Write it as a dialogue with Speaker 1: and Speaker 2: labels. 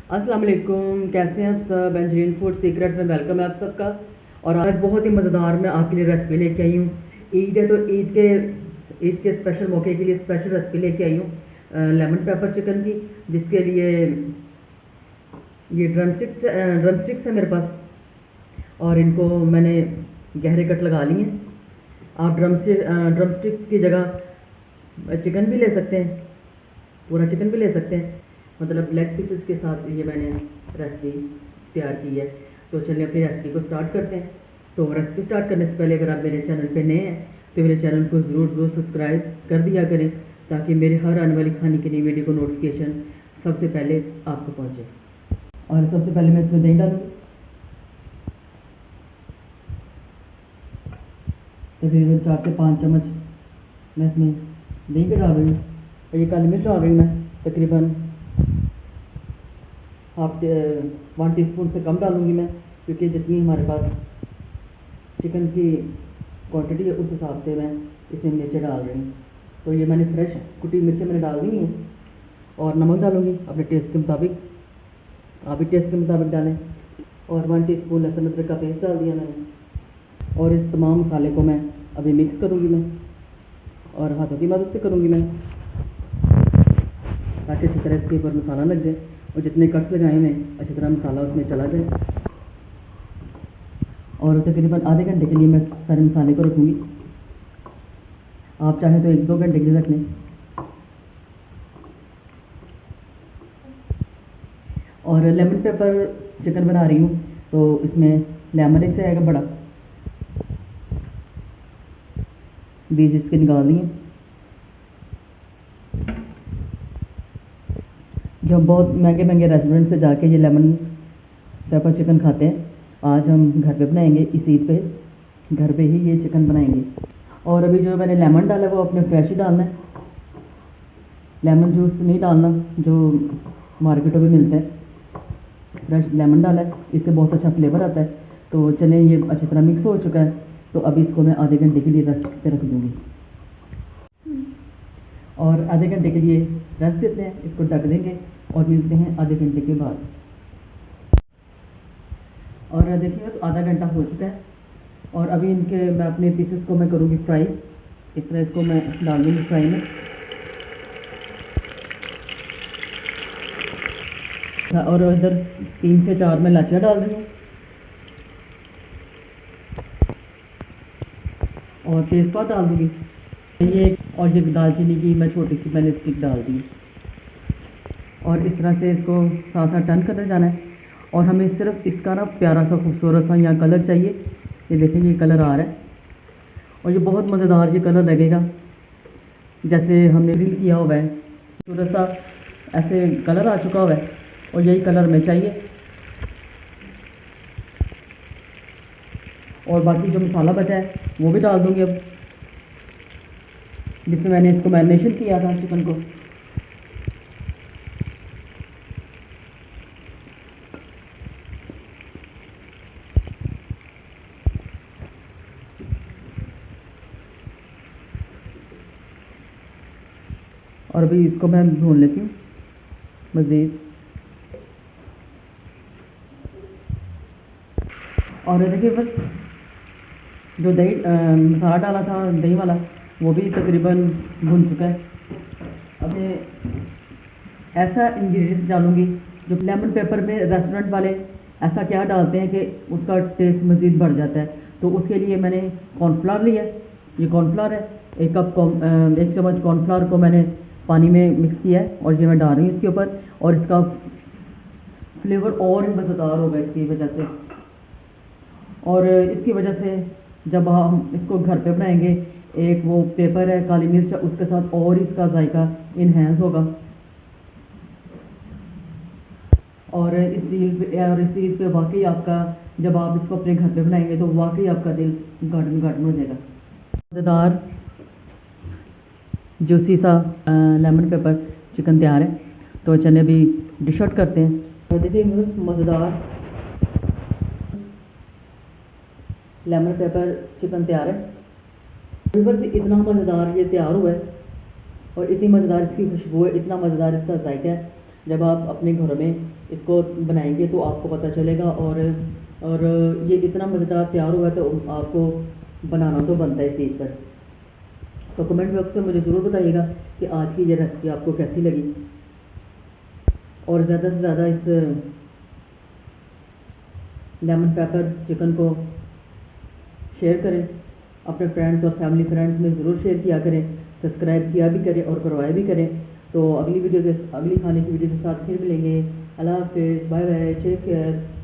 Speaker 1: अस्सलाम वालेकुम, कैसे हैं आप सब। एंजलिन फूड सीक्रेट में वेलकम है आप सबका। और आज बहुत ही मज़ेदार मैं आपके लिए रेसिपी लेके आई हूँ। ईद है तो ईद के स्पेशल मौके के लिए स्पेशल रेसिपी लेके आई हूँ लेमन पेपर चिकन की, जिसके लिए ये ड्रमस्टिक्स है मेरे पास और इनको मैंने गहरे कट लगा लिए हैं। आप ड्रमस्टिक्स की जगह चिकन भी ले सकते हैं, पूरा चिकन भी ले सकते हैं, मतलब लेग पीसेस के साथ ये मैंने रेसिपी तैयार की है। तो चलिए अपनी रेसिपी को स्टार्ट करते हैं। तो रेसिपी स्टार्ट करने से पहले अगर आप मेरे चैनल पे नए हैं तो मेरे चैनल को ज़रूर सब्सक्राइब कर दिया करें, ताकि मेरे हर आने वाली खाने की नई वीडियो को नोटिफिकेशन सबसे पहले आपको पहुँचे। और सबसे पहले मैं इसमें दही डालूँगी, तकरीबन 4 से 5 चम्मच मैं इसमें दही के डाल रही हूँ। और ये काली मिर्च डाल रही हूँ मैं तकरीबन 1 टीस्पून से कम डालूँगी मैं, क्योंकि जितनी हमारे पास चिकन की क्वांटिटी है उस हिसाब से मैं इसमें मिर्चें डाल रही हूँ। तो ये मैंने फ्रेश कुटी मिर्चें मैंने डाल दी हैं। और नमक डालूँगी अपने टेस्ट के मुताबिक, आप भी टेस्ट के मुताबिक डालें। और 1 टीस्पून लहसुन अदरक का पेस्ट डाल दिया मैंने। और इस तमाम मसाले को मैं अभी मिक्स करूँगी मैं, और हाथों की मदद से करूँगी मैं, ताकि अच्छी तरह इसके ऊपर मसाला लग जाए और जितने कट्स लगाए हैं अच्छी तरह मसाला उसमें चला जाए। और तकरीबन आधे घंटे के लिए मैं सारे मसाले को रखूँगी। आप चाहें तो 1-2 घंटे के लिए रख लें। और लेमन पेपर चिकन बना रही हूँ तो इसमें लेमन एक चाहिएगा बड़ा, बीज इसके निकाल दिए। जो बहुत महंगे महंगे रेस्टोरेंट से जाके ये लेमन पेपर चिकन खाते हैं, आज हम घर पे बनाएंगे। इस ईद पे घर पे ही ये चिकन बनाएंगे। और अभी जो मैंने लेमन डाला है वो अपने फ्रेश ही डालना है, लेमन जूस नहीं डालना जो मार्केटों में मिलता है। फ्रेश लेमन डाला है, इससे बहुत अच्छा फ्लेवर आता है। तो चलें, ये अच्छी तरह मिक्स हो चुका है, तो अभी इसको मैं आधे घंटे के लिए रेस्ट पे रख दूँगी। और आधे घंटे के लिए रेस्ट देते हैं, इसको ढक देंगे और मिलते हैं आधे घंटे के बाद। और देखिए तो आधा घंटा हो चुका है और अभी इनके मैं अपने पीसेस को मैं करूँगी फ्राई। इस तरह इसको मैं डाल दूँगी फ्राई में। और इधर 3 से 4 मैं इलायचियाँ डाल दूँगी और तेज़पात डाल दूँगी। और ये दालचीनी की मैं छोटी सी मैंने स्टिक डाल दी। और इस तरह से इसको साथ साथ टर्न करते जाना है। और हमें सिर्फ इसका ना प्यारा सा खूबसूरत सा यहाँ कलर चाहिए। ये देखें ये कलर आ रहा है और ये बहुत मज़ेदार ये कलर लगेगा, जैसे हमने ग्रिल किया हुआ है। खूबसूरत सा ऐसे कलर आ चुका हुआ है और यही कलर हमें चाहिए। और बाकी जो मसाला बचा है वो भी डाल दूँगी अब, जिसमें मैंने इसको मैरिनेशन किया था चिकन को। और अभी इसको मैं भून लेती हूँ मज़ीद। और देखिए बस जो दही मसाला डाला था दही वाला वो भी तकरीबन भुन चुका है। अब मैं ऐसा इंग्रेडिएंट्स डालूँगी जो लेमन पेपर में रेस्टोरेंट वाले ऐसा क्या डालते हैं कि उसका टेस्ट मज़ीद बढ़ जाता है। तो उसके लिए मैंने कॉर्नफ्लावर लिया है, ये कॉर्नफ्लावर है। 1 चम्मच कॉर्नफ्लावर को मैंने पानी में मिक्स किया है और ये मैं डाल रही हूँ इसके ऊपर। और इसका फ्लेवर और भी मज़ेदार होगा इसकी वजह से। और इसकी वजह से जब हम इसको घर पे बनाएंगे, एक वो पेपर है काली मिर्च है उसके साथ और इसका जायका इन्हेंस होगा। और इस ईद पे वाकई आपका, जब आप इसको अपने घर पे बनाएंगे तो वाकई आपका दिल गार्डन गार्डन हो जाएगा। मज़ेदार जूसी सा लेमन पेपर चिकन तैयार है। तो चलिए अभी डिश आउट करते हैं। तो देखिए मज़ेदार लेमन पेपर चिकन तैयार है। ऊपर से इतना मज़ेदार ये तैयार हुआ है और इतनी मज़ेदार इसकी खुशबू है, इतना मज़ेदार इसका जायका है। जब आप अपने घरों में इसको बनाएंगे तो आपको पता चलेगा। और ये इतना मज़ेदार तैयार हुआ तो आपको बनाना तो बनता है इसी पर। तो कमेंट बॉक्स में मुझे ज़रूर बताइएगा कि आज की ये रेसिपी आपको कैसी लगी, और ज़्यादा से ज़्यादा इस लेमन पेपर चिकन को शेयर करें, अपने फ्रेंड्स और फैमिली फ्रेंड्स में ज़रूर शेयर किया करें, सब्सक्राइब किया भी करें और करवाया भी करें। तो अगली खाने की वीडियो के साथ फिर मिलेंगे। अल्लाह हाफिज़, बाय बाय, टेक केयर।